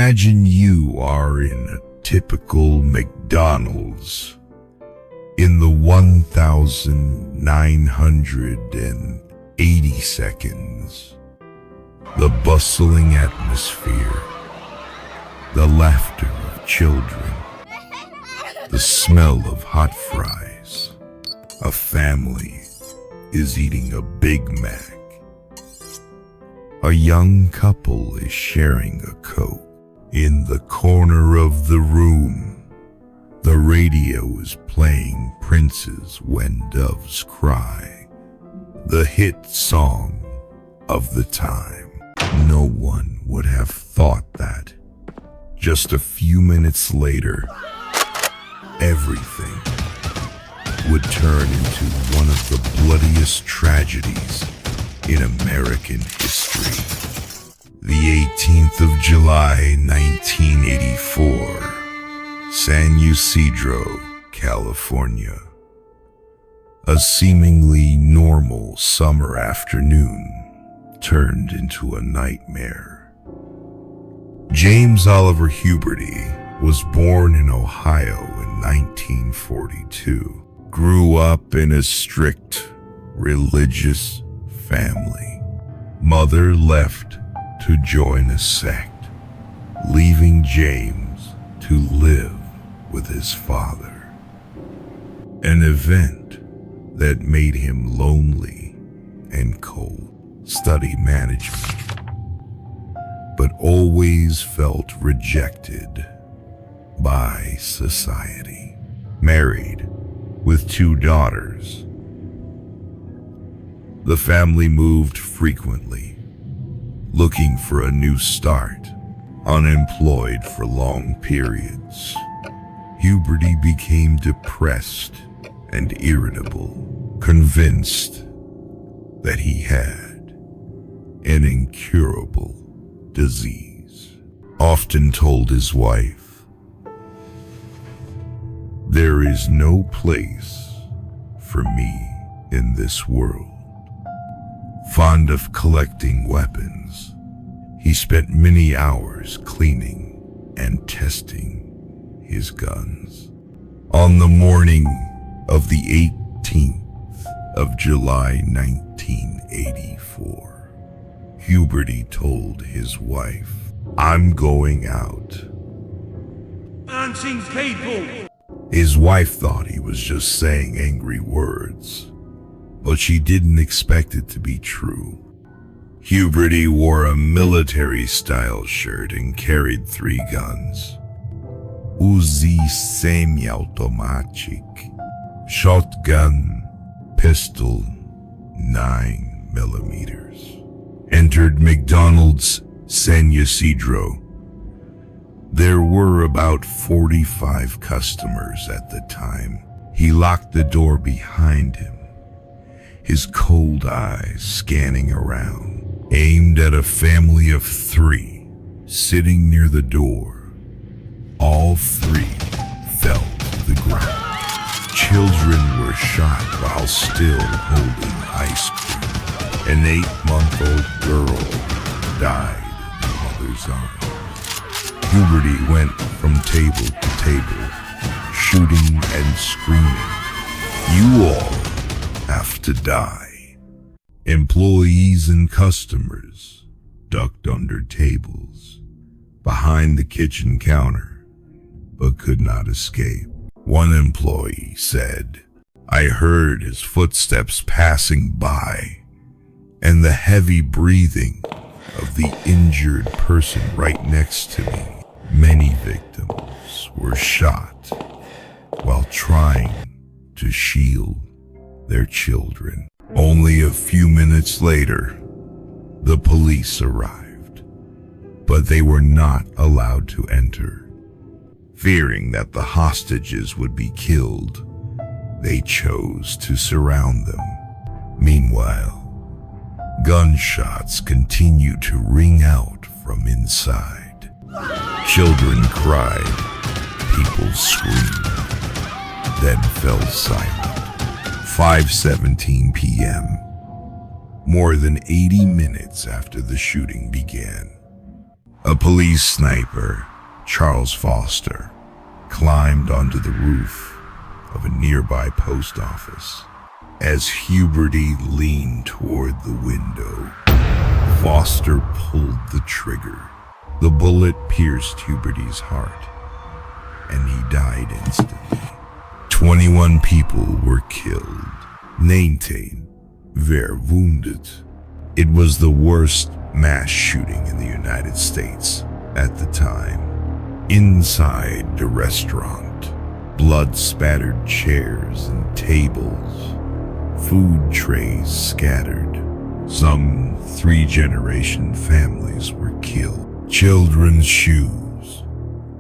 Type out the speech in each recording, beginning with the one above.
Imagine you are in a typical McDonald's in the 1980 seconds. The bustling atmosphere, the laughter of children, the smell of hot fries. A family is eating a Big Mac. A young couple is sharing a Coke. In the corner of the room, the radio is playing Prince's When Doves Cry, the hit song of the time. No one would have thought that. Just a few minutes later, everything would turn into one of the bloodiest tragedies in American history. The 18th of July, 1984, San Ysidro, California. A seemingly normal summer afternoon turned into a nightmare. James Oliver Huberty was born in Ohio in 1942. Grew up in a strict religious family. Mother left to join a sect, leaving James to live with his father. An event that made him lonely and cold. Studied management, but always felt rejected by society. Married with 2 daughters. The family moved frequently, looking for a new start, unemployed for long periods. Huberty became depressed and irritable, convinced that he had an incurable disease. Often told his wife, "There is no place for me in this world." Fond of collecting weapons, he spent many hours cleaning and testing his guns. On the morning of the 18th of July, 1984, Huberty told his wife, "I'm going out." Hunting people! His wife thought he was just saying angry words, but she didn't expect it to be true. Huberty wore a military-style shirt and carried 3 guns. Uzi semi-automatic, shotgun, pistol, 9mm. Entered McDonald's San Ysidro. There were about 45 customers at the time. He locked the door behind him, his cold eyes scanning around, aimed at a family of 3 sitting near the door. All 3 fell to the ground. Children were shot while still holding ice cream. An 8-month-old girl died in her mother's arms. Huberty went from table to table, shooting and screaming, "You all have to die." Employees and customers ducked under tables, behind the kitchen counter, but could not escape. One employee said, "I heard his footsteps passing by and the heavy breathing of the injured person right next to me." Many victims were shot while trying to shield their children. Only a few minutes later, the police arrived, but they were not allowed to enter. Fearing that the hostages would be killed, they chose to surround them. Meanwhile, gunshots continued to ring out from inside. Children cried, people screamed, then fell silent. 5:17 p.m., more than 80 minutes after the shooting began, A police sniper, Charles Foster, climbed onto the roof of a nearby post office. As Huberty leaned toward the window, Foster pulled the trigger. The bullet pierced Huberty's heart, and he died instantly. 21 people were killed, 19 were wounded. It was the worst mass shooting in the United States at the time. Inside the restaurant, blood-spattered chairs and tables, food trays scattered. Some three-generation families were killed. Children's shoes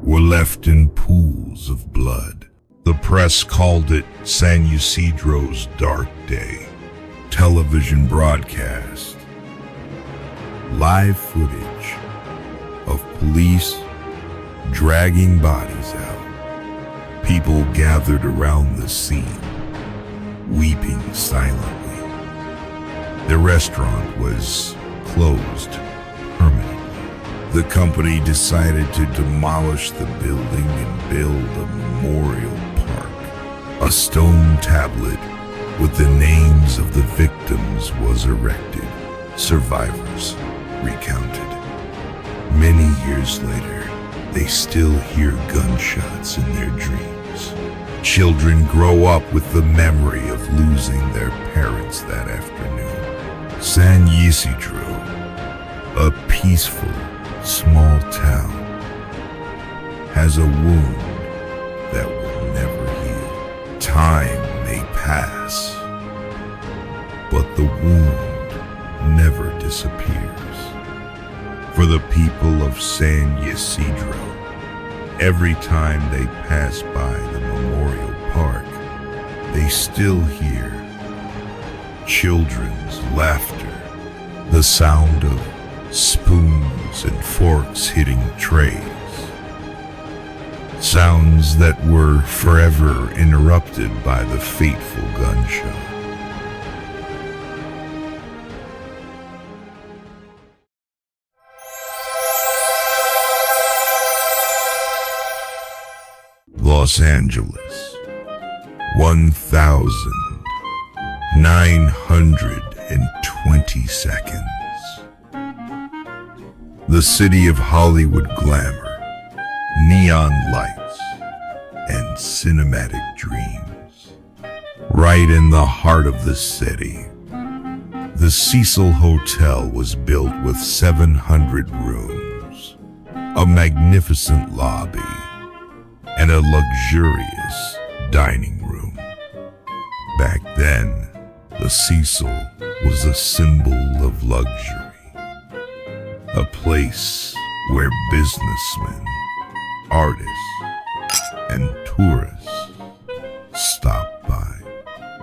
were left in pools of blood. The press called it San Ysidro's Dark Day. Television broadcast live footage of police dragging bodies out. People gathered around the scene, weeping silently. The restaurant was closed permanently. The company decided to demolish the building and build a memorial park. A stone tablet with the names of the victims was erected. Survivors recounted. Many years later, they still hear gunshots in their dreams. Children grow up with the memory of losing their parents that afternoon. San Ysidro, a peaceful, small town, has a wound that will never heal. Time may pass, but the wound never disappears. For the people of San Ysidro, every time they pass by the memorial park, they still hear children's laughter, the sound of spoons and forks hitting trays, sounds that were forever interrupted by the fateful gunshot. Los Angeles, 1,920 seconds. The city of Hollywood glamour, neon lights, and cinematic dreams. Right in the heart of the city, the Cecil Hotel was built with 700 rooms, a magnificent lobby, and a luxurious dining room. Back then, the Cecil was a symbol of luxury, a place where businessmen, artists, and tourists stopped by.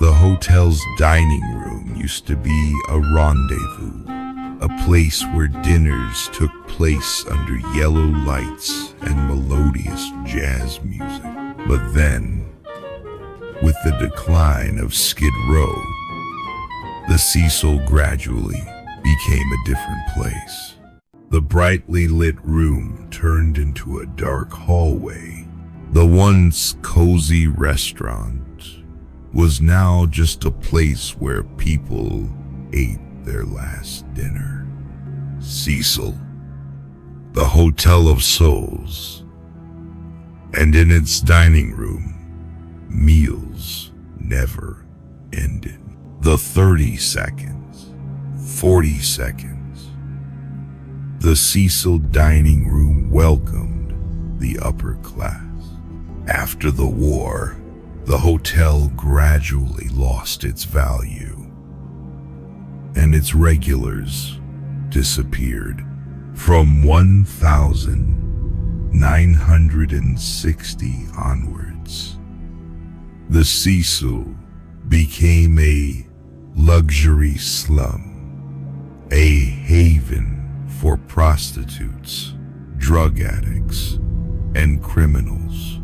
The hotel's dining room used to be a rendezvous, a place where dinners took place under yellow lights and melodious jazz music. But then, with the decline of Skid Row, the Cecil gradually became a different place. The brightly lit room turned into a dark hallway. The once cozy restaurant was now just a place where people ate their last dinner. Cecil, the Hotel of Souls, and in its dining room, meals never ended. The 30 seconds, 40 seconds. The Cecil dining room welcomed the upper class. After the war, the hotel gradually lost its value, and its regulars disappeared. From 1960 onwards, the Cecil became a luxury slum, a haven for prostitutes, drug addicts, and criminals.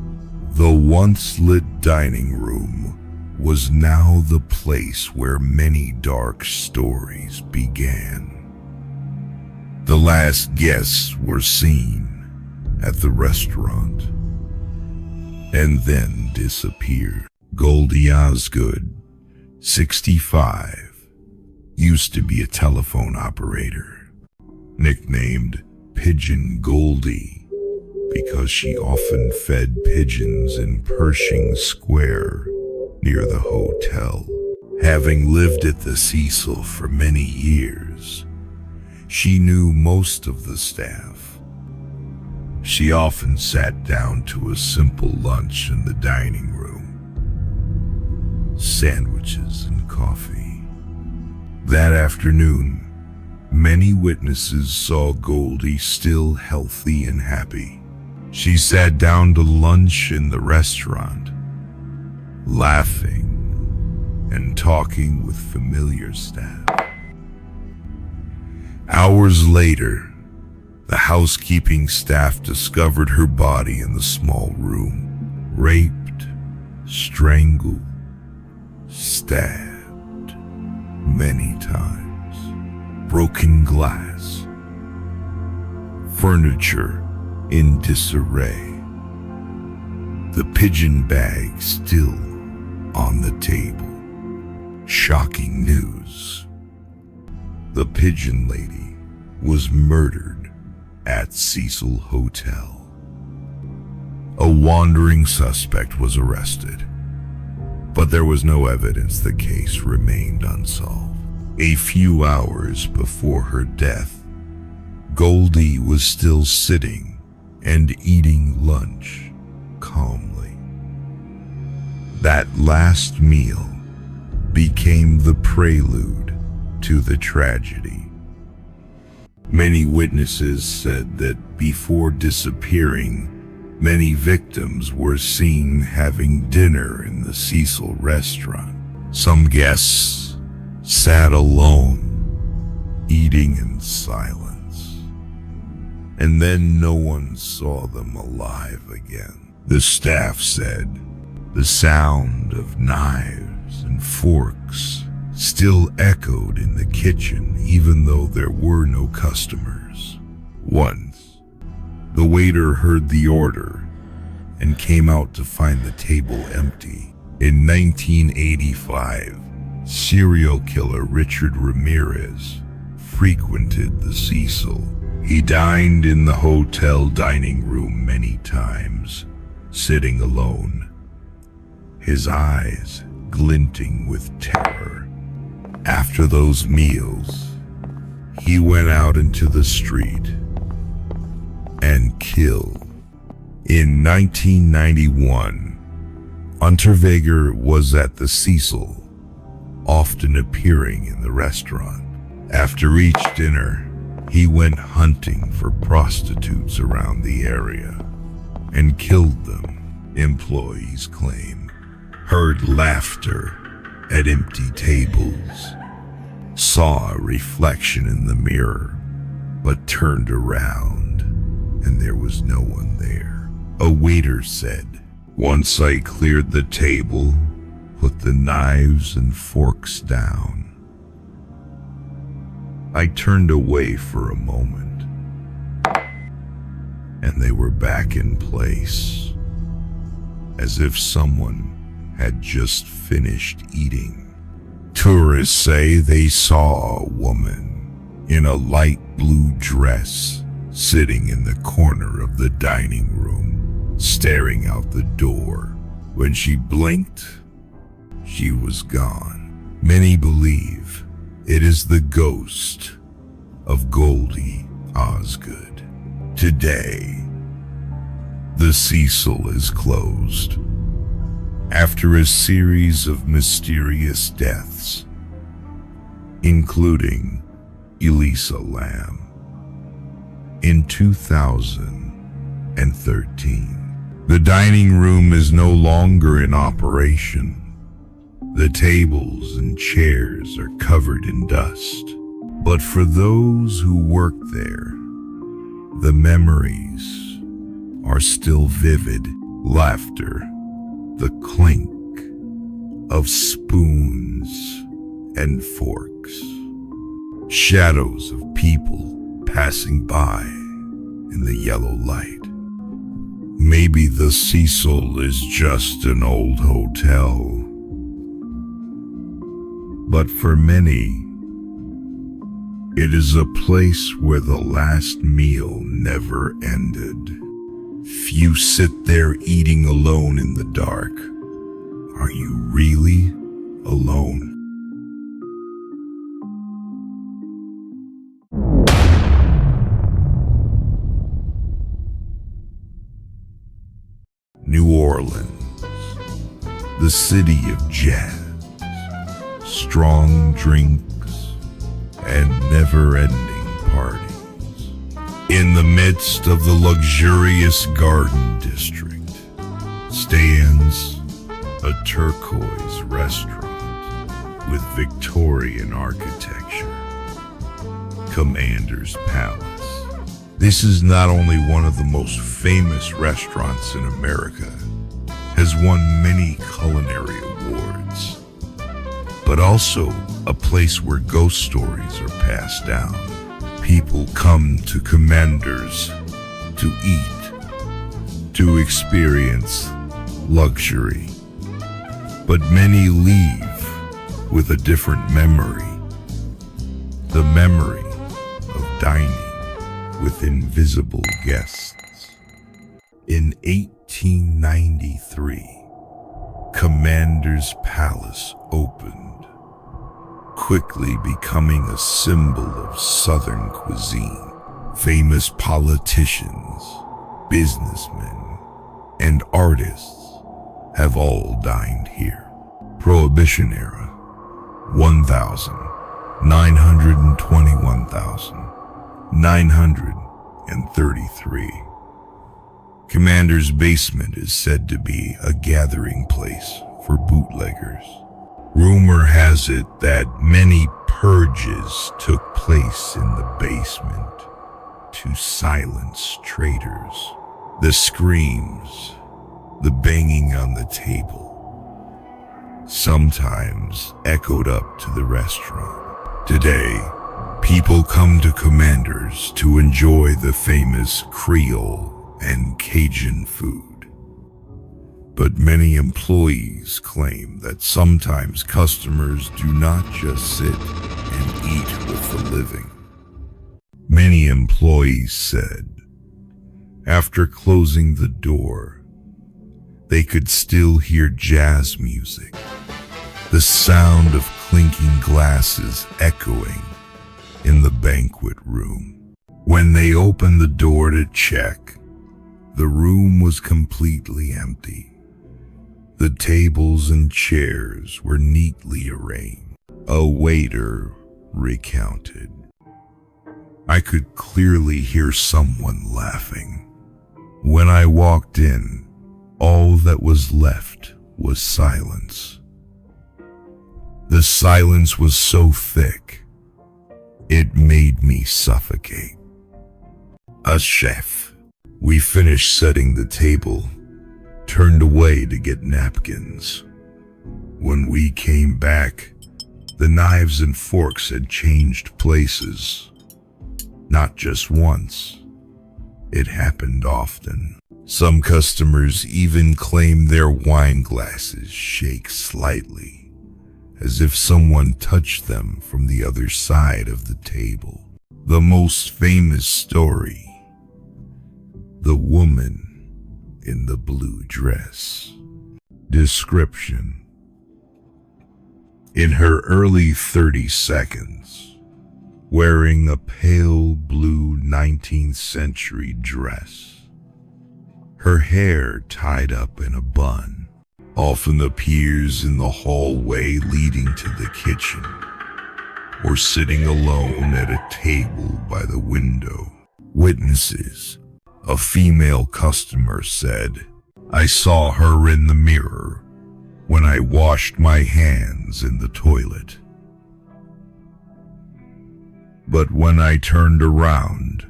The once lit dining room was now the place where many dark stories began. The last guests were seen at the restaurant and then disappeared. Goldie Osgood, 65, used to be a telephone operator, nicknamed Pigeon Goldie because she often fed pigeons in Pershing Square near the hotel. Having lived at the Cecil for many years, she knew most of the staff. She often sat down to a simple lunch in the dining room, sandwiches and coffee. That afternoon, many witnesses saw Goldie still healthy and happy. She sat down to lunch in the restaurant, laughing and talking with familiar staff. Hours later, the housekeeping staff discovered her body in the small room, raped, strangled, stabbed many times. Broken glass, furniture in disarray, the pigeon bag still on the table. Shocking news. The pigeon lady was murdered at Cecil Hotel. A wandering suspect was arrested, but there was no evidence the case remained unsolved. A few hours before her death, Goldie was still sitting and eating lunch calmly. That last meal became the prelude to the tragedy. Many witnesses said that before disappearing, many victims were seen having dinner in the Cecil restaurant. Some guests sat alone, eating in silence, and then no one saw them alive again. The staff said the sound of knives and forks still echoed in the kitchen even though there were no customers. Once, the waiter heard the order and came out to find the table empty. In 1985, serial killer Richard Ramirez frequented the Cecil. He dined in the hotel dining room many times, sitting alone, his eyes glinting with terror. After those meals, he went out into the street and killed. In 1991, Unterweger was at the Cecil, often appearing in the restaurant. After each dinner, he went hunting for prostitutes around the area and killed them, employees claim. Heard laughter at empty tables, saw a reflection in the mirror, but turned around and there was no one there. A waiter said, "Once I cleared the table, put the knives and forks down, I turned away for a moment, and they were back in place, as if someone had just finished eating." Tourists say they saw a woman in a light blue dress sitting in the corner of the dining room, staring out the door. When she blinked, she was gone. Many believe it is the ghost of Goldie Osgood. Today, the Cecil is closed after a series of mysterious deaths, including Elisa Lam in 2013. The dining room is no longer in operation. The tables and chairs are covered in dust. But for those who work there, the memories are still vivid. Laughter, the clink of spoons and forks, shadows of people passing by in the yellow light. Maybe the Cecil is just an old hotel, but for many, it is a place where the last meal never ended. Few sit there eating alone in the dark. Are you really alone? New Orleans, the city of jazz, strong drinks, and never-ending parties. In the midst of the luxurious Garden District stands a turquoise restaurant with Victorian architecture, Commander's Palace. This is not only one of the most famous restaurants in America, has won many culinary awards, but also a place where ghost stories are passed down. People come to Commander's to eat, to experience luxury, but many leave with a different memory, the memory of dining with invisible guests. In 1893, Commander's Palace opened, quickly becoming a symbol of Southern cuisine. Famous politicians, businessmen, and artists have all dined here. Prohibition era, 933. Commander's basement is said to be a gathering place for bootleggers. Rumor has it that many purges took place in the basement to silence traitors. The screams, the banging on the table, sometimes echoed up to the restaurant. Today, people come to Commander's to enjoy the famous Creole and Cajun food. But many employees claim that sometimes customers do not just sit and eat with the living. Many employees said, after closing the door, they could still hear jazz music, the sound of clinking glasses echoing in the banquet room. When they opened the door to check, the room was completely empty. The tables and chairs were neatly arranged. A waiter recounted. I could clearly hear someone laughing. When I walked in, all that was left was silence. The silence was so thick, it made me suffocate. A chef. We finished setting the table, turned away to get napkins. When we came back, the knives and forks had changed places. Not just once. It happened often. Some customers even claim their wine glasses shake slightly, as if someone touched them from the other side of the table. The most famous story: the woman in the blue dress. Description: in her early 30s, wearing a pale blue 19th century dress, her hair tied up in a bun, often appears in the hallway leading to the kitchen, or sitting alone at a table by the window. Witnesses: a female customer said, I saw her in the mirror when I washed my hands in the toilet. But when I turned around,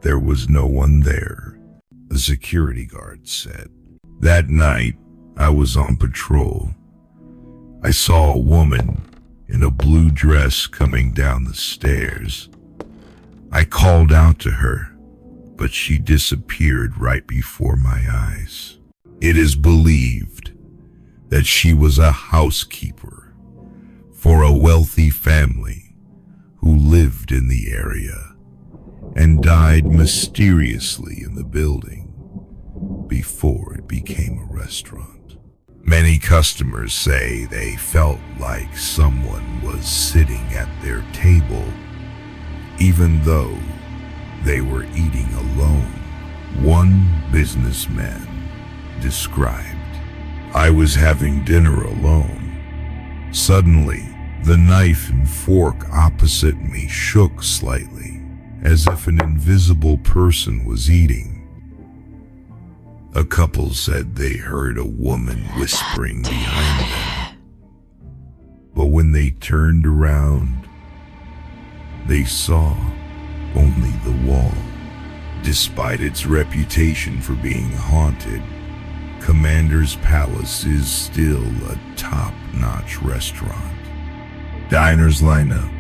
there was no one there, the security guard said. That night, I was on patrol. I saw a woman in a blue dress coming down the stairs. I called out to her, but she disappeared right before my eyes. It is believed that she was a housekeeper for a wealthy family who lived in the area and died mysteriously in the building before it became a restaurant. Many customers say they felt like someone was sitting at their table, even though they were eating alone. One businessman described, "I was having dinner alone. Suddenly, the knife and fork opposite me shook slightly, as if an invisible person was eating." A couple said they heard a woman whispering behind them, but when they turned around, they saw only the wall. Despite its reputation for being haunted, Commander's Palace is still a top-notch restaurant. Diners line up,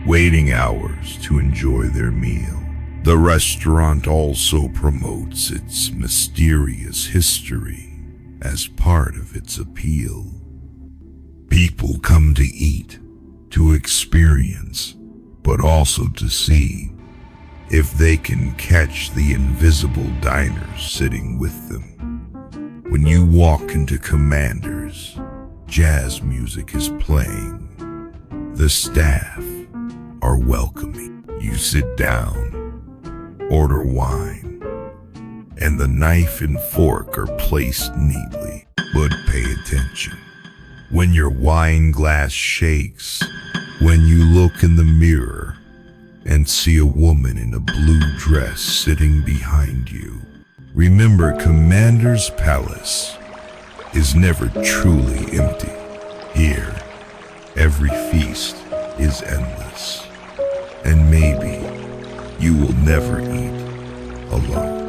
waiting hours to enjoy their meal. The restaurant also promotes its mysterious history as part of its appeal. People come to eat, to experience, but also to see if they can catch the invisible diners sitting with them. When you walk into Commander's, jazz music is playing. The staff are welcoming. You sit down, order wine, and the knife and fork are placed neatly. But pay attention. When your wine glass shakes, when you look in the mirror and see a woman in a blue dress sitting behind you, remember Commander's Palace is never truly empty. Here, every feast is endless, and maybe you will never eat alone.